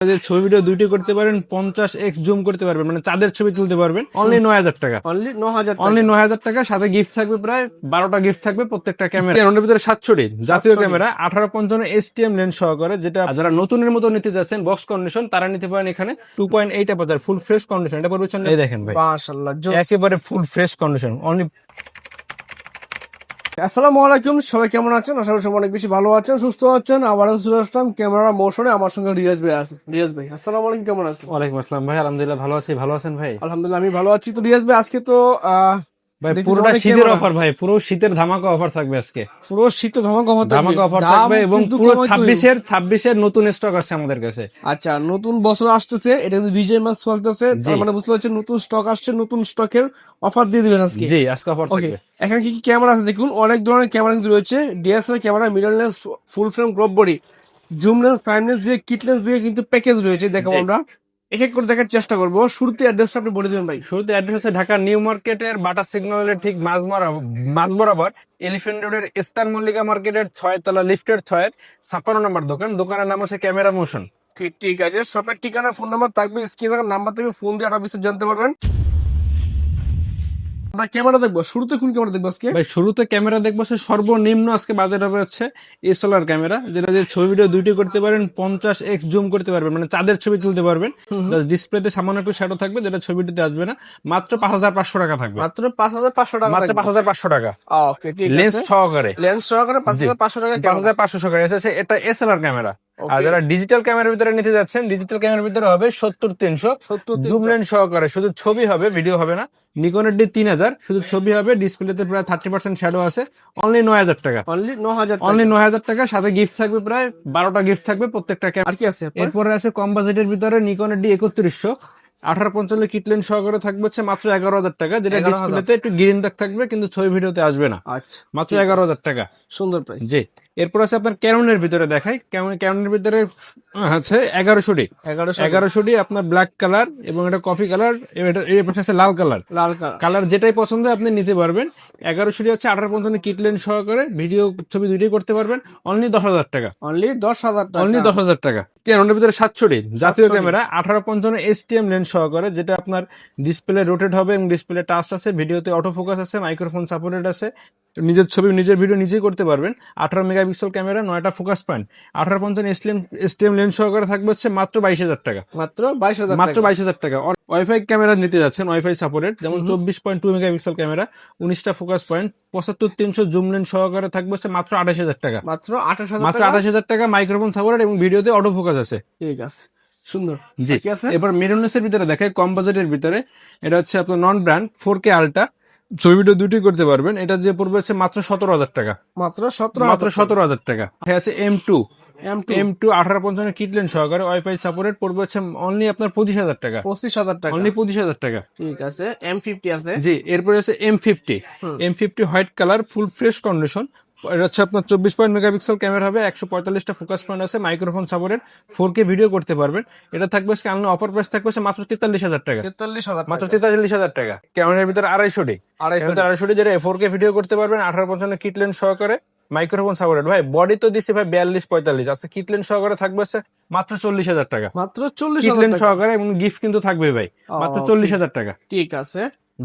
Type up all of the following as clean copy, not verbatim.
ছবি ভিডিও দুইটি করতে পারেন, 50x জুম করতে পারবেন, মানে চাঁদের ছবি তুলতে পারবেন। অনলি 9,000 টাকা, অনলি 9,000 অনলি 9,000 টাকা। সাথে গিফট থাকবে প্রায় 12টা গিফট থাকবে প্রত্যেকটা ক্যামেরা। ক্যামেরার ভিতরে 700 জাতীয় ক্যামেরা, 1855 STM লেন্স সহকারে, যেটা যারা নতুনের মতো নিতে যাচ্ছেন বক্স কন্ডিশন তারা নিতে পারেন। এখানে 2.8 অ্যাপারচার, ফুল ফ্রেশ কন্ডিশন। এটা পড়বে এই দেখেন ভাই, মাশাআল্লাহ একেবারে ফুল ফ্রেশ কন্ডিশন। অনলি আসসালামু আলাইকুম, সবাই কেমন আছেন? আশা করি সবাই অনেক বেশি ভালো আছেন, সুস্থ আছেন। আবারও চলে আসলাম ক্যামেরা মোশনে। আমার সঙ্গে রিয়াজ ভাই আছে। রিয়াজ ভাই আসসালামু আলাইকুম, কেমন আছেন? ওয়ালাইকুম আসসালাম ভাই, আলহামদুলিল্লাহ ভালো আছি। ভালো আছেন ভাই? আলহামদুলিল্লাহ আমি ভালো আছি। তো রিয়াজ ভাই আজকে তো ভাই পুরোটা শীতের অফার ভাই, পুরো শীতের ধামাকা অফার থাকবে আজকে। পুরো শীত ধামাকা অফার থাকবে এবং পুরো 26 এর নতুন স্টক আছে আমাদের কাছে। আচ্ছা, নতুন বছর আসতেছে, এটা কিন্তু বিজয় মাস চলতেছে, তার মানে বুঝতে পারছেন নতুন স্টক আসছে, নতুন স্টকের অফার দিয়ে দিবেন আজকে। জি, আজকে অফার থাকবে। এখানে কি কি ক্যামেরা আছে দেখুন, অনেক ধরনের ক্যামেরা কিন্তু রয়েছে। ডিএসএলআর ক্যামেরা, মিরর লেন্স, ফুল frame, crop body, zoom lens, prime lens দিয়ে, কিট লেন্স দিয়ে কিন্তু প্যাকেজ রয়েছে। দেখো আমরা এক এক করে দেখার চেষ্টা করবো। শুরুতে অ্যাড্রেসটা আপনি বলে দিবেন ভাই। শুরুতে অ্যাড্রেস হচ্ছে ঢাকা নিউ মার্কেটের বাটা সিগন্যালের ঠিক মাঝ বরাবর এলিফ্যান্ট রোডের ইস্টার্ন মল্লিকা মার্কেটের 6 তলা লিফটের 56 নম্বর দোকান। দোকানের নাম হচ্ছে ক্যামেরা মোশন। ঠিক আছে, শপের ঠিকানা, ফোন নাম্বার থাকবে স্ক্রিনে থাকা নাম্বার থেকে ফোন দিয়ে আরো বিস্তারিত জানতে পারবেন। আমরা ক্যামেরা দেখবো, শুরুতে কোন ক্যামেরা দেখবো আজকে? ভাই শুরুতে ক্যামেরা দেখবো সর্বনিম্ন আজকে বাজেট হবে হচ্ছে এসএলআর ক্যামেরা, যেটা দিয়ে ছবি ভিডিও দুইটি করতে পারেন, 50x জুম করতে পারবেন, মানে চাঁদের ছবি তুলতে পারবেন। ডিসপ্লেতে সামান্য একটু শ্যাডো থাকবে, যেটা ছবিটিতে আসবে না। মাত্র 5,500 টাকা থাকবে। মাত্র 5,500 টাকা, মাত্র 5,500 টাকা। ওকে, ঠিক আছে। লেন্স সহকারে, লেন্স সহকারে 5,500 টাকা, 5,500 টাকা এসেছে। এটা এসএলআর ক্যামেরা। আর যারা ডিজিটাল ক্যামেরার ভিতরে নিতে যাচ্ছেন, ডিজিটাল ক্যামেরার ভিতরে হবে 70-300 জুম লেন্স সহকারে, শুধু ছবি হবে, ভিডিও হবে না। নিকনের ডি 3000, শুধু ছবি হবে, ডিসপ্লেতে প্রায় 30% শ্যাডো আছে। অনলি 9,000 টাকা, অনলি 9,000 টাকা, অনলি 9,000 টাকা। সাথে গিফট থাকবে প্রায় 12টা গিফট থাকবে প্রত্যেকটা ক্যামেরা। আর কি আছে? এরপরে আছে কম বাজেটের ভিতরে নিকনের ডি 3100, 1855 কিট লেন্স সহকারে থাকবে হচ্ছে মাত্র 11,000 টাকা, যেটা ডিসপ্লেতে একটু গ্রিন দাগ থাকবে কিন্তু ছবি ভিডিওতে আসবে না। আচ্ছা, মাত্র 11,000 টাকা, সুন্দর প্রাইস। জি। এরপর আছে আপনার ক্যাননের ভিতরে দেখাই। ক্যাননের ভিতরে আছে 1100 আপনার ব্ল্যাক কালার, এবং এটা কফি কালার, এর পাশে আছে লাল কালার। কালার যেটাই পছন্দ আপনি নিতে পারবেন। 1100 হচ্ছে 1855 কিট লেন্স সহকারে, ভিডিও ছবি দুইটাই করতে পারবেন। অনলি 10,000 টাকা, অনলি 10,000 টাকা, অনলি 10,000 টাকা। ক্যাননের ভিতরে 700 জাতীয় ক্যামেরা, 1855 STM লেন্স সহকারে, যেটা আপনার ডিসপ্লে রোটেট হবে এবং ডিসপ্লে টাচ আছে, ভিডিওতে অটো ফোকাস আছে, মাইক্রোফোন সাপোর্টেড আছে, নিজের ছবি নিজের ভিডিও নিজেই করতে পারবেন। 18 মেগাপিক্সেল ক্যামেরা, 9টা ফোকাস পয়েন্ট, 1855 STM লেন্স সহকারে থাকবে হচ্ছে মাত্র 22,000 টাকা, মাত্র 22,000, মাত্র 22,000 টাকা। ওয়াইফাই ক্যামেরা নিতে যাচ্ছেন, ওয়াইফাই সাপোর্টেড, যেমন 24.2 মেগাপিক্সেল ক্যামেরা, 19টা ফোকাস পয়েন্ট, 75-300 জুম লেন্স সহকারে থাকবে হচ্ছে মাত্র 28,000 টাকা, মাত্র 28,000 মাত্র 28,000 টাকা। মাইক্রোফোন সাপোর্টেড এবং ভিডিওতে অটো ফোকাস আছে। ঠিক আছে, সুন্দর। জি, এবার মিররলেসের ভিতরে দেখায় কম বাজেটের ভিতরে। এটা হচ্ছে আপনার নন ব্র্যান্ড 4K আলট্রা, ছবি ভিডিও দুটি করতে পারবেন। এটা দিয়ে পড়বে হচ্ছে মাত্র 17,000 টাকা, মাত্র 17,000 টাকা। আছে M2 1855 কিট লেন্স সহকারে, ওয়াইফাই সাপোর্টেড, পড়বে হচ্ছে অনলি আপনার 25,000 টাকা, 25,000 টাকা, অনলি 25,000 টাকা। ঠিক আছে। M50 আছে, জি। এরপরে আছে M50 white colour, full fresh condition. এটা হচ্ছে আপনার 24 মেগাপিক্সেল ক্যামেরা হবে, 145টা ফোকাস পয়েন্ট আছে, মাইক্রোফোন সাপোর্টেড, 4K ভিডিও করতে পারবেন। এটা থাকবে অফার প্রাইস থাকবে মাত্র 43,000 টাকা, 43,000, মাত্র 43,000 টাকা। ক্যামেরার ভিতরে 250 যেটা 4K ভিডিও করতে পারবেন, 1855 কিট লেন্স সহকারে, মাইক্রোফোন সাপোর্টেড। ভাই বডি তো দিচ্ছে ভাই 42-45, আজকে কিট লেন্স সহকারে থাকবে মাত্র 40,000 টাকা, মাত্র কিট 40,000 লেন্স টাকা সহকারে, এবং গিফট কিন্তু থাকবে ভাই, মাত্র 40,000 টাকা। ঠিক আছে।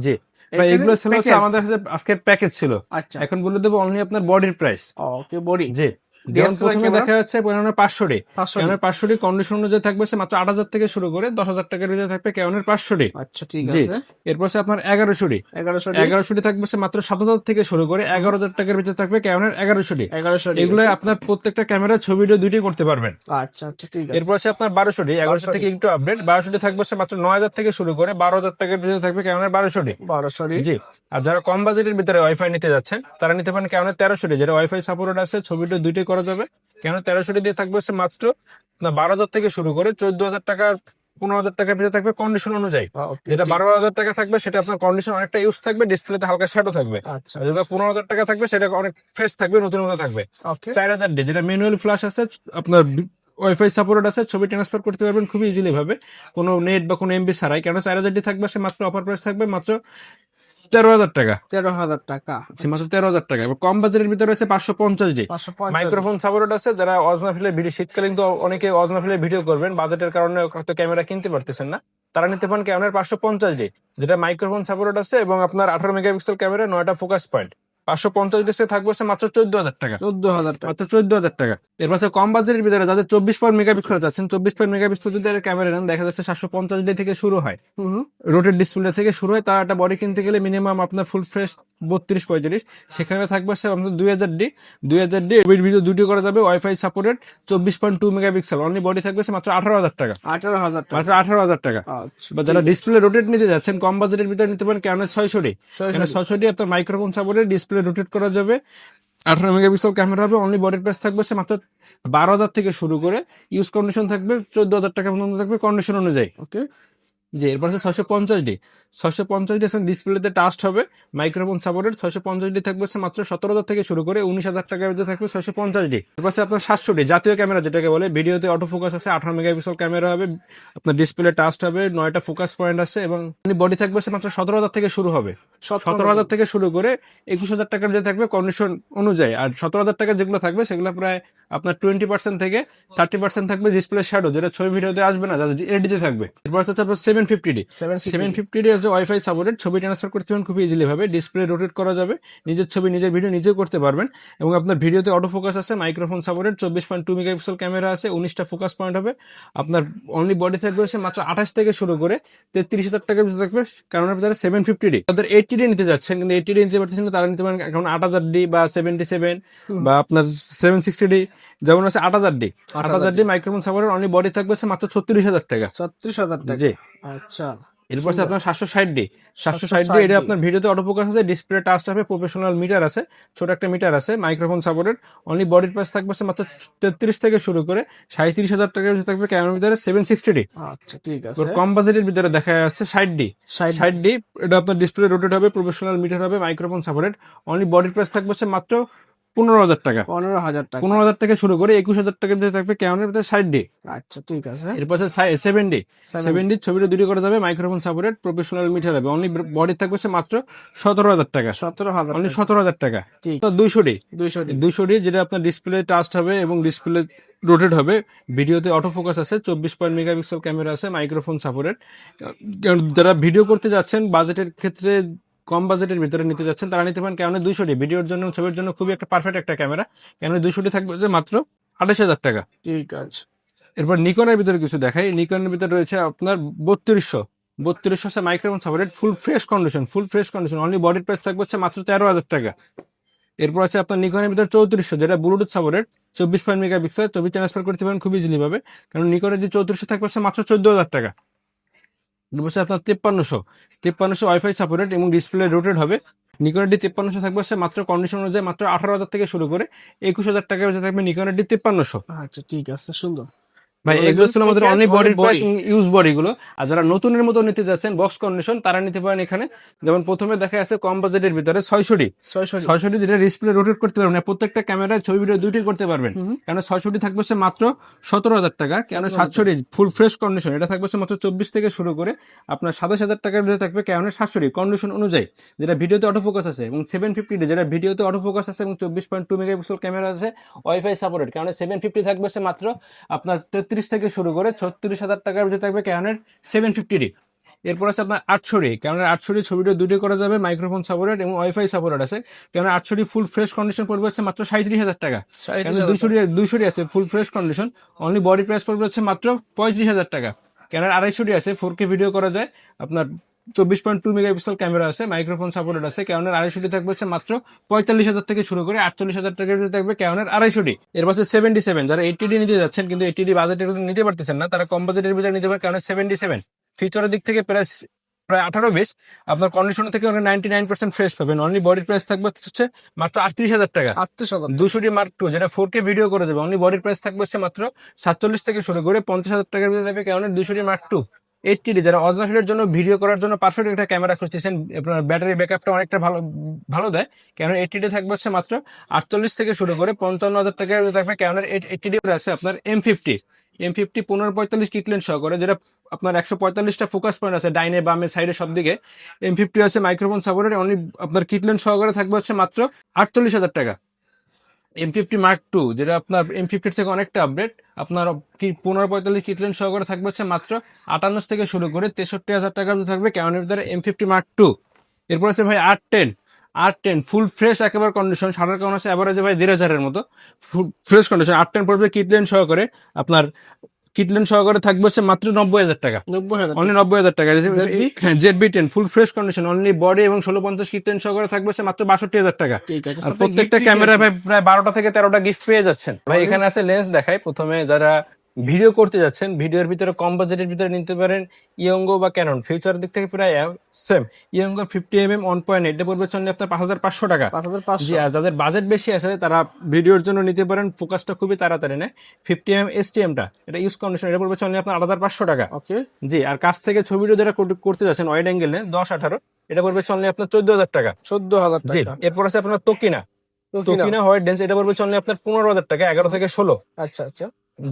জি ভাই, এগুলো ছিল হচ্ছে আমাদের আজকের প্যাকেজ ছিল। আচ্ছা, এখন বলে দেবো অনলি আপনার বডির প্রাইস। ওকে, বডি। জি, যেমন প্রথমে দেখা যাচ্ছে 500 500 কন্ডিশন অনুযায়ী থাকবে মাত্র 8,000 থেকে শুরু করে 10,000 টাকার ভিতরে থাকবে ক্যানোনের 500। আচ্ছা, ঠিক আছে। এরপর আপনার 1100 থাকবে মাত্র 7,000 থেকে শুরু করে 11,000 টাকার ভিতরে থাকবে ক্যানোনের 1100। এগুলো আপনার প্রত্যেকটা ক্যামেরা ছবি ভিডিও দুইটাই করতে পারবেন। আচ্ছা আচ্ছা, ঠিক আছে। এরপর আপনার 1200 থেকে একটু আপডেট, 1200 থাকবে মাত্র 9,000 থেকে শুরু করে 12,000 টাকার ভিতরে থাকবে ক্যানোনের 1200। জি। আর যারা কম বাজেটের ভিতরে ওয়াইফাই নিতে যাচ্ছেন তারা নিতে পারেন ক্যানোনের 1300, যেটা ওয়াইফাই সাপোর্টেড আছে, ছবি ভিডিও দুইটাই করা যাবে। কেন 1300 দিয়ে থাকবে মাত্র 12,000 থেকে শুরু করে 14,000 টাকা, 15,000 টাকার ভিতরে থাকবে কন্ডিশন অনুযায়ী। যেটা 12,000 টাকা থাকবে সেটা আপনার কন্ডিশন অনেকটা ইউজ থাকবে, ডিসপ্লেতে হালকা শ্যাডো থাকবে। আচ্ছা, যেটা 15,000 টাকা থাকবে সেটা অনেক ফ্রেশ থাকবে, নতুন মতো থাকবে। 4,000 যেটা ম্যানুয়াল ফ্ল্যাশ আছে, আপনার ওয়াইফাই সাপোর্টেড আছে, ছবি ট্রান্সফার করতে পারবেন খুবই ইজিলি ভাবে, কোনো নেট বা কোনো এমবি ছাড়াই। কেন 4,000 থাকবে মাত্র অফার প্রাইস থাকবে মাত্র 13,000 টাকা, 13,000 টাকা, মাত্র 13,000 টাকা। এবং কম বাজেটের ভিতরে রয়েছে 550D 550 মাইক্রোফোন সাপোর্ট আছে। যারা অজনা ফিলের ভিডিও, শীতকালীন তো অনেকে অজনা ফিলের ভিডিও করবেন, বাজেটের কারণে হয়তো ক্যামেরা কিনতে পারতেছেন না, তারা নিতে পারেন ক্যানোনের 550D, যেটা মাইক্রোফোন সাপোর্ট আছে এবং আপনার 18 মেগাপিক্সেল ক্যামেরা, 9টা ফোকাস পয়েন্ট। 550D থাকবে হচ্ছে মাত্র 14,000 টাকা, 14,000 টাকা। মাত্র 14,000 টাকা। এরপর হচ্ছে কম বাজেটের ভিতরে যাদের 24 মেগাপিক্সেল চাচ্ছেন, 24 মেগাপিক্সেল যদি ক্যামেরা নেন, দেখা যাচ্ছে 750D থেকে শুরু হয়, রোটেট ডিসপ্লে থেকে শুরু হয়। তার একটা বডি কিনতে গেলে মিনিমাম আপনার ফুল ফ্রেশ 32-35, সেখানে থাকবে হচ্ছে আপনার 2000D ভিডিও দুটি করা যাবে, wifi supported, 24.2 megapixel, only body থাকবে হচ্ছে মাত্র 18,000 টাকা, 18,000 টাকা, মাত্র 18,000 টাকা। আচ্ছা। বা যারা ডিসপ্লে রোটেট নিতে যাচ্ছেন কম বাজেটের ভিতরে, নিতে পারেন ক্যানোনের 600D। 600D আপনার মাইক্রোফোন সাপোর্টেড, ডিসপ্লে রোটেট করা যাবে, 18 মেগাপিক্সেল ক্যামেরা হবে, অনলি বডির প্রাইস থাকবে হচ্ছে মাত্র 12,000 থেকে শুরু করে, ইউজ কন্ডিশন থাকবে 14,000 টাকা পর্যন্ত থাকবে কন্ডিশন অনুযায়ী। ওকে। যে এরপর আছে 650D ডিসপ্লেতে টাচ হবে, মাইক্রোফোন সাপোর্টেড, 650D থাকবে হচ্ছে মাত্র 17,000 থেকে শুরু করে 19,000 টাকার মধ্যে থাকবে 650D। এরপর আছে আপনার 700D জাতীয় ক্যামেরা, যেটাকে বলে ভিডিওতে অটো ফোকাস আছে, 18 মেগাপিক্সেল ক্যামেরা হবে, আপনার ডিসপ্লে টাচ হবে, 9টা ফোকাস পয়েন্ট আছে এবং বডি থাকবে হচ্ছে মাত্র 17,000 থেকে শুরু হবে, 17,000 থেকে শুরু করে 21,000 টাকার মধ্যে থাকবে কন্ডিশন অনুযায়ী। আর 17,000 টাকা যেগুলো থাকবে সেগুলো প্রায় আপনার 20% থেকে 30% থাকবে ডিসপ্লে শ্যাডো, যেটা ছবি ভিডিওতে আসবে না, এডিটে থাকবে। এরপর হচ্ছে আপনার 750D হচ্ছে ওয়াইফাই সাপোর্টেড, ছবি ট্রান্সফার করতে পারেন খুব ইজিলি ভাবে, ডিসপ্লে রোটেট করা যাবে, নিজের ছবি নিজের ভিডিও নিজেও করতে পারবেন এবং আপনার ভিডিওতে অটো ফোকাস আছে, মাইক্রোফোন সাপোর্টেড, 24.2 মেগাপিক্সেল ক্যামেরা আছে, 19টা ফোকাস পয়েন্ট হবে, আপনার অনলি বডি থাকবে হচ্ছে মাত্র 28 থেকে শুরু করে 33,000 টাকার ভিতরে থাকবে, কারণ ভিতরে 750D। তাদের 80D নিতে যাচ্ছেন কিন্তু 80D নিতে পারতেছেন না, তারা নিতে পারেন এখন 8,000D বা 77 বা আপনার 760D, যেমন আছে 8,000D microphone supported, only body থাকবে হচ্ছে মাত্র 36,000 টাকা, 36,000 টাকা। জি। আচ্ছা। এরপর আছে আপনার 760D, এটা আপনার ভিডিওতে অটো ফোকাস আছে, ডিসপ্লে টাচ হবে, প্রফেশনাল মিটার আছে, ছোট একটা মিটার আছে, মাইক্রোফোন সাপোর্টেড, অনলি বডির প্রাইস থাকবে মাত্র 33 থেকে শুরু করে 37,000 টাকার ভিতরে থাকবে ক্যামেরার ভিতরে 760D। আচ্ছা, ঠিক আছে। কম বাজেটের ভিতরে দেখা যাচ্ছে 60D, এটা আপনার ডিসপ্লে রোটেট হবে, প্রফেশনাল মিটার হবে, মাইক্রোফোন সাপোর্টেড, অনলি বডির প্রাইস থাকবে মাত্র 15,000 টাকা, 15,000 টাকা, 15,000 থেকে শুরু করে 21,000 টাকার ভিতরে থাকবে ক্যামেরার ভিতরে 60D। আচ্ছা, ঠিক আছে। এরপর 7D ছবিটা দুটি করে যাবে, মাইক্রোফোন সাপোর্টেড, প্রফেশনাল মিটার হবে, অনলি বডি থাকবে মাত্র 17,000 টাকা, 17,000, অনলি 17,000 টাকা। ঠিক। 200D যেটা আপনার ডিসপ্লে টাচ হবে এবং ডিসপ্লে রোটেট হবে, ভিডিওতে অটো ফোকাস আছে, 24 মেগাপিক্সেল ক্যামেরা আছে, মাইক্রোফোন সাপোর্টেড। যারা ভিডিও করতে যাচ্ছেন বাজেটের ক্ষেত্রে, কম বাজেটের ভিতরে নিতে যাচ্ছেন, তারা নিতে পারেন ক্যানোন 200D, ভিডিওর জন্য ছবির জন্য খুবই একটা পারফেক্ট একটা ক্যামেরা। ক্যানোন 200D থাকবে মাত্র 28,000 টাকা। ঠিক আছে। এরপর নিকনের ভিতরে কিছু দেখাই। নিকনের ভিতরে রয়েছে আপনার 3200 আছে, microphone supported, full fresh condition, only বডির প্রাইস থাকবে মাত্র 13,000 টাকা। এরপর আছে আপনার নিকনের ভিতরে 3400, যেটা ব্লুটুথ সাপোর্টেড, 24 মেগাপিক্সেল, ছবি ট্রান্সফার করতে পারেন খুব ইজিলি ভাবে, কারণ নিকনের যে 3400 থাকবে মাত্র 14,000 টাকা। এরপর আপনার 5300 ওয়াইফাই সাপোর্টেড এবং ডিসপ্লে রোটেট হবে, নিকনের ডি 5300 থাকবে মাত্র কন্ডিশন অনুযায়ী মাত্র 18,000 থেকে শুরু করে 21,000 টাকার মধ্যে থাকবে নিকনের ডি 5300। আচ্ছা, ঠিক আছে, সুন্দর ভাই। এগুলো ছিল আমাদের অনলি বডির প্রাইস, ইউজ বডি গুলো। আর যারা নতুনের মতো নিতে যাচ্ছেন বক্স কন্ডিশন, তারা নিতে পারেন এখানে। যেমন প্রথমে দেখা আছে কম বাজেটের ভিতরে 600D, যেটা ডিসপ্লে রোটেট করতে পারবেন, প্রত্যেকটা ক্যামেরায় ছবি ভিডিও দুইটাই করতে পারবেন, কারণ 600D থাকবে মাত্র 17,000 টাকা, কারণ 700D ফুল ফ্রেশ কন্ডিশন, এটা থাকবে মাত্র 24 থেকে শুরু করে আপনার 27,000 টাকার ভিতরে থাকবে ক্যানোনের 700D কন্ডিশন অনুযায়ী, যেটা ভিডিওতে অটো ফোকাস আছে, এবং 750D যেটা ভিডিওতে অটো ফোকাস আছে এবং 24.2 মেগাপিক্সেল ক্যামেরা আছে, ওয়াইফাই সাপোর্টেড, কারণ 750 থাকবে মাত্র আপনার 33 থেকে শুরু করে 36,000 টাকার ভিতরে থাকবে ক্যানোনের 750D। এরপর আছে আপনার 800D, ক্যানোনের 800D ছবিটা দুটি করা যাবে, মাইক্রোফোন সাপোর্টেড এবং ওয়াইফাই সাপোর্টেড আছে, ক্যানোনের 800D ফুল ফ্রেশ কন্ডিশন পড়বে মাত্র 37,000 টাকা। 200D আছে full fresh condition, only body price পড়বে মাত্র 35,000 টাকা। ক্যানোনের 250D আছে, 4K ভিডিও করা যায়, আপনার 24.2 মেগাপিক্সেল ক্যামেরা আছে, মাইক্রোফোন সাপোর্টেড আছে, ক্যানোনের 250D থাকবে মাত্র 45,000 থেকে শুরু করে 48,000 টাকার ভিতরে থাকবে ক্যানোনের 250D। এর পাশে 77, যারা 80D নিতে যাচ্ছেন কিন্তু 80D বাজেটের নিতে পারতেছেন না, তারা কম বাজেটের ভিতরে নিতে পারেন ক্যানোনের 77। ফিচারের দিক থেকে প্রায় 18-20, আপনার কন্ডিশন থেকে 99% ফ্রেশ পাবেন, অনলি বডির প্রাইস থাকবে মাত্র 38,000 টাকা। 200D Mark II, যেটা 4K ভিডিও করে যাবে, অনলি বডির প্রাইস থাকবে মাত্র 47 থেকে শুরু করে 50,000 টাকার ভিতরে থাকবে ক্যানোনের 200D Mark II। 80D যারা অজনাফিলের জন্য ভিডিও করার জন্য পারফেক্ট একটা ক্যামেরা খুঁজতেছেন, আপনার ব্যাটারি ব্যাকআপটা অনেকটা ভালো দেয়, ক্যানোন 80D থাকবে মাত্র 48 থেকে শুরু করে 55,000 টাকার থাকবে ক্যানোনের 80D আছে আপনার M50 M50 1545 কিট লেন্স সহকারে, যেটা আপনার 145টা ফোকাস পয়েন্ট আছে ডাইনে বামে সাইডে সব দিকে। M50 আছে মাইক্রোফোন সাপোর্টেড, অনলি আপনার কিট লেন্স সহকারে থাকবে হচ্ছে মাত্র 48,000 টাকা। M50 Mark II, যেটা আপনার M50 থেকে অনেকটা আপডেট, আপনার 1545 কিট লেন্স সহকারে থাকবে হচ্ছে মাত্র 58 থেকে শুরু করে 63,000 টাকার মধ্যে থাকবে ক্যানোনের ভিতরে M50 Mark II। এরপর আছে ভাই R10 ফুল ফ্রেশ একেবারে কন্ডিশন, সাটার কাউন্ট আছে এভারেজে ভাই 1,500-এর মতো, ফুল ফ্রেশ কন্ডিশন। R10 পড়বে কিট লেন্স সহকারে, আপনার কিট লেন্স সহকারে থাকবে হচ্ছে মাত্র 90,000 টাকা, 90,000 অনলি 90,000 টাকা। ZB10 full fresh condition, only body এবং 1650 কিট লেন্স সহকারে থাকবে হচ্ছে মাত্র 62,000 টাকা। ঠিক আছে, আর প্রত্যেকটা ক্যামেরা ভাই প্রায় 12টা থেকে 13টা গিফট পেয়ে যাচ্ছেন ভাই। এখানে আছে লেন্স দেখাই প্রথমে, যারা ভিডিও করতে যাচ্ছেন, ভিডিওর ভিতরে কম বাজেটের ভিতরে নিতে পারেন ইয়ঙ্গো বা ক্যানন। ফিউচার দিক থেকে প্রায় সেম। ইয়ঙ্গো 50mm 1.8 এটা পড়বে চললে আপনার 5,500 টাকা। 5,500। জি, আর যাদের বাজেট বেশি আছে তারা ভিডিওর জন্য নিতে পারেন, ফোকাসটা খুবই তাড়াতাড়ি নেয়। 50mm STM-টা, এটা ইউজ কন্ডিশন, এটা পড়বে চললে আপনার 8,500 টাকা। ওকে। জি, আর কাছ থেকে ছবিটা যারা করতে যাচ্ছেন ওয়াইড অ্যাঙ্গেল লেন্স 10-18, এটা পড়বে চললে আপনার 14,000 টাকা। 14,000 জি, টাকা। এরপর আছে আপনার তোকিনা হোয়াইট লেন্স, এটা পড়বে চললে আপনার 15,000 টাকা, 11 থেকে 16। আচ্ছা আচ্ছা।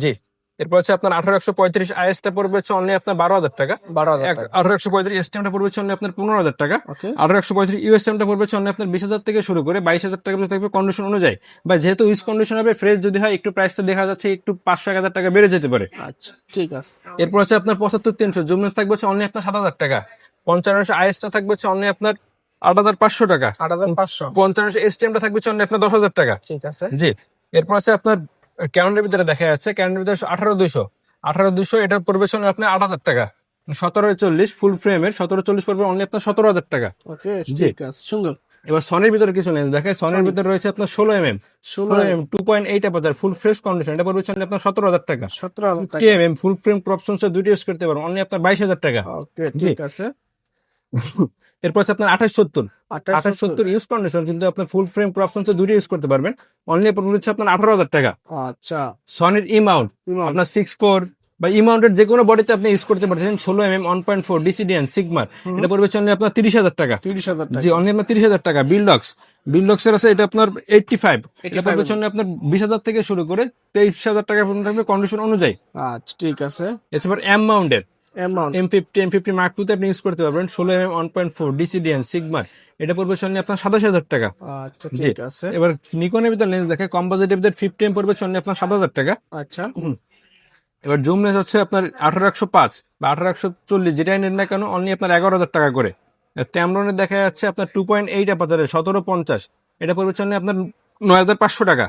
জি, এরপর হচ্ছে আপনার 1835 IS টা পড়বে হচ্ছে অনলি আপনার 12,000 টাকা। 12,000 টাকা। 1835 STM টা পড়বে হচ্ছে অনলি আপনার 15,000 টাকা। ওকে। 1835 USM টা পড়বে হচ্ছে অনলি আপনার 20,000 থেকে শুরু করে 22,000 টাকা পর্যন্ত থাকবে কন্ডিশন অনুযায়ী। বা যেহেতু ইউজ কন্ডিশন হবে, ফ্রেশ যদি হয় একটু প্রাইসটা দেখা যাচ্ছে একটু 500-1,000 টাকা বেড়ে যেতে পারে। আচ্ছা ঠিক আছে। এরপর হচ্ছে আপনার 75-300 জুম লেন্স থাকবে হচ্ছে অনলি আপনার 7,000 টাকা। 55 IS টা থাকবে হচ্ছে অনলি আপনার 8,500 টাকা। 8,500। 55 STM টা থাকবে হচ্ছে অনলি আপনার 10,000 টাকা। ঠিক আছে। জি, এরপর আছে আপনার ক্যানোনের ভিতরে দেখা যাচ্ছে, ক্যানোনের ভিতরে 18,200 এটা পড়বে চলুন আপনার 8,000 টাকা। 1740 ফুল ফ্রেমের 1740 পড়বে অনলি আপনার 17,000 টাকা। ওকে জি। ঠিক আছে, সুন্দর। এবার সনির ভিতরে কিছু লেন্স দেখায়। সনির ভিতরে রয়েছে আপনার 16mm 2.8 aperture full fresh condition, এটা পড়বে চলুন আপনার 17,000 টাকা। 17,000 টাকা। 50mm ফুল ফ্রেম ক্রপ সেন্সর দুইটা ইউজ করতে পারবেন অনলি আপনার 22,000 টাকা। ওকে ঠিক আছে। এরপর আছে আপনার 2870 ইউজ কন্ডিশন, কিন্তু আপনার ফুল ফ্রেম ক্রপ সেন্সর দুইটা ইউজ করতে পারবেন, অনলি পড়বে হচ্ছে আপনার 18,000 টাকা। আচ্ছা। সনির E-mount আপনার 6.4 বা E-mounted যে কোনো বডিতে আপনি ইউজ করতে পারছেন, 16mm 1.4 DCDN সিগমার, এটা পড়বে চললে আপনার 30,000 টাকা। 30,000 টাকা। জি, অনলি আপনার 30,000 টাকা। বিলডক্স এর আছে, এটা আপনার 85, এটা পড়বে চললে আপনার 20,000 থেকে শুরু করে 23,000 টাকা পর্যন্ত থাকবে কন্ডিশন অনুযায়ী। আচ্ছা ঠিক আছে। এছাড়া M-mounted amount M50 Mark II তে আপনি ইউজ করতে পারবেন, 16mm 1.4 DCDN সিগমার, এটা পড়বে চললে আপনার 27,000 টাকা। আচ্ছা ঠিক আছে। এবার নিকনের ভিতরে লেন্স দেখে, কম্পোজিটের ভিতরে 50mm পড়বে চললে আপনার 7,000 টাকা। আচ্ছা। এবার জুম লেন্স হচ্ছে আপনার 1805 বা 1840 যেটাই নেন না কেন অনলি আপনার 11,000 টাকা করে। ট্যামরনের দেখা যাচ্ছে আপনার 2.8 অ্যাপারচারে 1750, এটা পড়বে চললে আপনার 9,500 টাকা।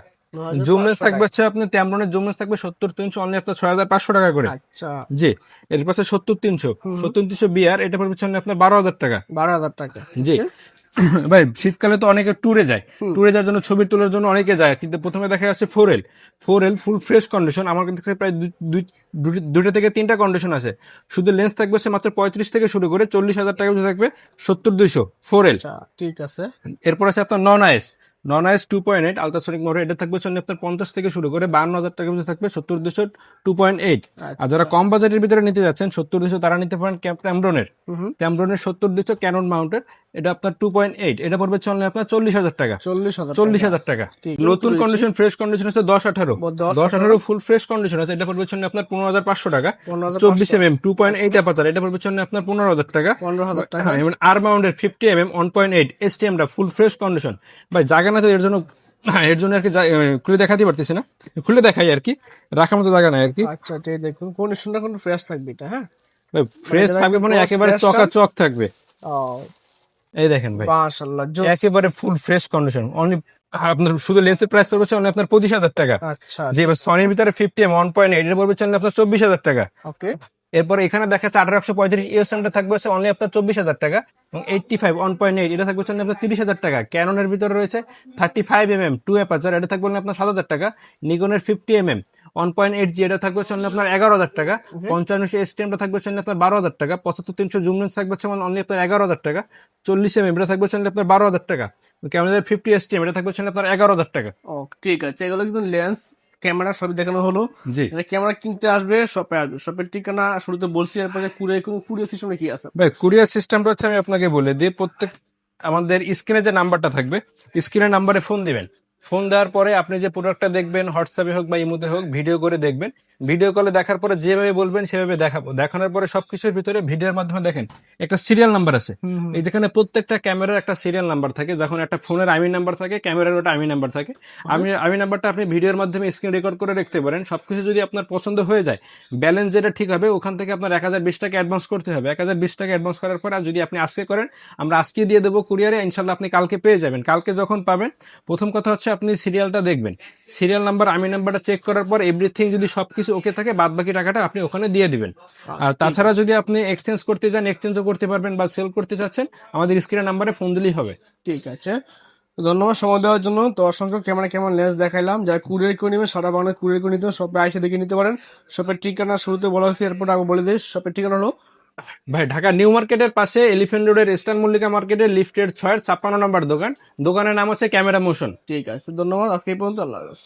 জুম লেন্স থাকবে হচ্ছে আপনার ট্যামরনের জুম লেন্স থাকবে 70-300 অনলি আপনার 6,500 টাকা করে। আচ্ছা। জি, এর পাশে 70-300 বিআর, এটা পড়বে চললে আপনার 12,000 টাকা। 12,000 টাকা। জি ভাই, শীতকালে তো অনেকে ট্যুরে যায়, ট্যুরে যাওয়ার জন্য ছবি তোলার জন্য অনেকে যায়, কিন্তু প্রথমে দেখা যাচ্ছে 4L ফুল ফ্রেশ কন্ডিশন। আমার কাছে প্রায় দুইটা থেকে তিনটা কন্ডিশন আছে। শুধু লেন্স থাকবে হচ্ছে মাত্র 35 থেকে শুরু করে 40,000 টাকা থাকবে 70-200 4L। আচ্ছা ঠিক আছে। এরপর আছে আপনার নন আইএস 2.8 আলট্রাসনিক মোটর, এটা থাকবে হচ্ছে আপনার 50 থেকে শুরু করে 52,000 টাকার ভিতরে থাকবে 70-200 2.8। আর যারা কম বাজেটের ভিতরে নিতে যাচ্ছেন 70-200, তারা নিতে পারেন ট্যামরনের 70-200 ক্যানন মাউন্টের, এটা আপনার 2.8, এটা পড়বে চললে আপনার 40,000 টাকা। 40,000 টাকা। নতুন কন্ডিশন ফ্রেশ কন্ডিশন আছে 10-18 ফুল ফ্রেশ কন্ডিশন আছে, এটা পড়বে চললে আপনার 15,500 টাকা। 24mm 2.8 অ্যাপারচার, এটা পড়বে চললে আপনার 15,000 টাকা। 15,000 টাকা। এবং আর মাউন্টের 50mm 1.8 STM টা ফুল ফ্রেশ কন্ডিশন। ভাই জায়গা না তো এর জন্য আর কি খুলে দেখাতে পারতেছি না, খুলে দেখাই আর কি, রাখার মতো জায়গা নাই আর কি। আচ্ছা এই দেখুন কন্ডিশনটা কোন ফ্রেশ থাকবে এটা। হ্যাঁ ভাই ফ্রেশ থাকবে মানে একেবারে চকাচক থাকবে। ও এই দেখেন ভাই, মাশাআল্লাহ একেবারে ফুল ফ্রেশ কন্ডিশন। অনলি আপনার শুধু লেন্সের প্রাইস পড়বে অনলি আপনার 25,000 টাকা। আচ্ছা। যে এবার সনির ভিতরে 50mm 1.8 এর পড়বে চললে আপনার 24,000 টাকা। ওকে। এরপরে এখানে দেখা যাচ্ছে 1835 EOS টা থাকবে হচ্ছে অনলি আপনার 24,000 টাকা, এবং 85 1.8 এটা থাকবে হচ্ছে আপনার 30,000 টাকা। ক্যাননের ভিতরে রয়েছে 35mm 2 অ্যাপারচার, এটা থাকবে আপনার 7,000 টাকা। নিকনের 50mm 1.8G এটা থাকবে হচ্ছে আপনার 11,000 টাকা। 55 STM টা থাকবে হচ্ছে আপনার 12,000 টাকা। 75-300 জুম লেন্স থাকবে হচ্ছে অনলি আপনার 11,000 টাকা। 40mm এটা থাকবে হচ্ছে আপনার 12,000 টাকা। ক্যামেরার 50 STM এটা থাকবে হচ্ছে আপনার 11,000 টাকা। ও ঠিক আছে, এগুলো কিন্তু লেন্স ক্যামেরা সবই দেখানো হলো। জি, ক্যামেরা কিনতে আসবে শপে আসবে। শপের ঠিকানা শুরুতে বলছি, এরপরে কুরিয়ার সিস্টেমে কি আছে? ভাই কুরিয়ার সিস্টেমটা হচ্ছে আমি আপনাকে বলে দিই, প্রত্যেক আমাদের স্ক্রিনে যে নাম্বারটা থাকবে, স্ক্রিনের নাম্বারে ফোন দিবেন। ফোন দেওয়ার পরে আপনি যে প্রোডাক্টটা দেখবেন, হোয়াটসঅ্যাপে হোক বা ইমোতে হোক ভিডিও করে দেখবেন, ভিডিও কলে দেখার পরে যেভাবে বলবেন সেভাবে দেখাবো। দেখানোর পরে সবকিছুর ভিতরে ভিডিওর মাধ্যমে দেখেন একটা সিরিয়াল নাম্বার আছে। এই যেখানে প্রত্যেকটা ক্যামেরার একটা সিরিয়াল নাম্বার থাকে, যখন একটা ফোনের আইমি নাম্বার থাকে, ক্যামেরার ওটা আইমি নাম্বার থাকে। আইমি নাম্বারটা আপনি ভিডিওর মাধ্যমে স্ক্রিন রেকর্ড করে রাখতে পারেন। সবকিছু যদি আপনার পছন্দ হয়ে যায়, ব্যালেন্স যেটা ঠিক হবে, ওখান থেকে আপনার 1020 টাকা অ্যাডভান্স করতে হবে। 1020 টাকা অ্যাডভান্স করার পর আর যদি আপনি আজকে করেন, আমরা আজকে দিয়ে দেবো কুরিয়ারে, ইনশাল্লাহ আপনি কালকে পেয়ে যাবেন। কালকে যখন পাবেন, প্রথম কথা হচ্ছে আপনি সিরিয়ালটা দেখবেন, সিরিয়াল নাম্বার আইমি নাম্বারটা চেক করার পর এভরিথিং যদি সবকিছু ওকে থাকে, বাদ বাকি টাকাটা আপনি ওখানে দিয়ে দিবেন। আর তাছাড়া যদি আপনি এক্সচেঞ্জ করতে চান, এক্সচেঞ্জও করতে পারবেন, বা সেল করতে চাচ্ছেন, আমাদের স্ক্রিনের নাম্বারে ফোন দিলেই হবে। ঠিক আছে, ধন্যবাদ সময় দেওয়ার জন্য। তো অসংখ্য ক্যামেরা কেমন লেন্স দেখাইলাম, যারা কুরিয়ার করে নেবেন, সারা বাংলায় কুরিয়ার করে নিতে শপে আইসা দেখে নিতে পারেন। শপের ঠিকানা শুরুতে বলা হয়েছে, এরপর আগে বলে দিই। শপের ঠিকানা হলো ভাই ঢাকা নিউ মার্কেটের পাশে এলিফ্যান্ট রোডের ইস্টার্ন মল্লিকা মার্কেটের লিফটের 6-56 নম্বর দোকান। দোকানের নাম হচ্ছে ক্যামেরা মোশন। ঠিক আছে, ধন্যবাদ। আজকে এই পর্যন্ত, আল্লাহ হাফেজ।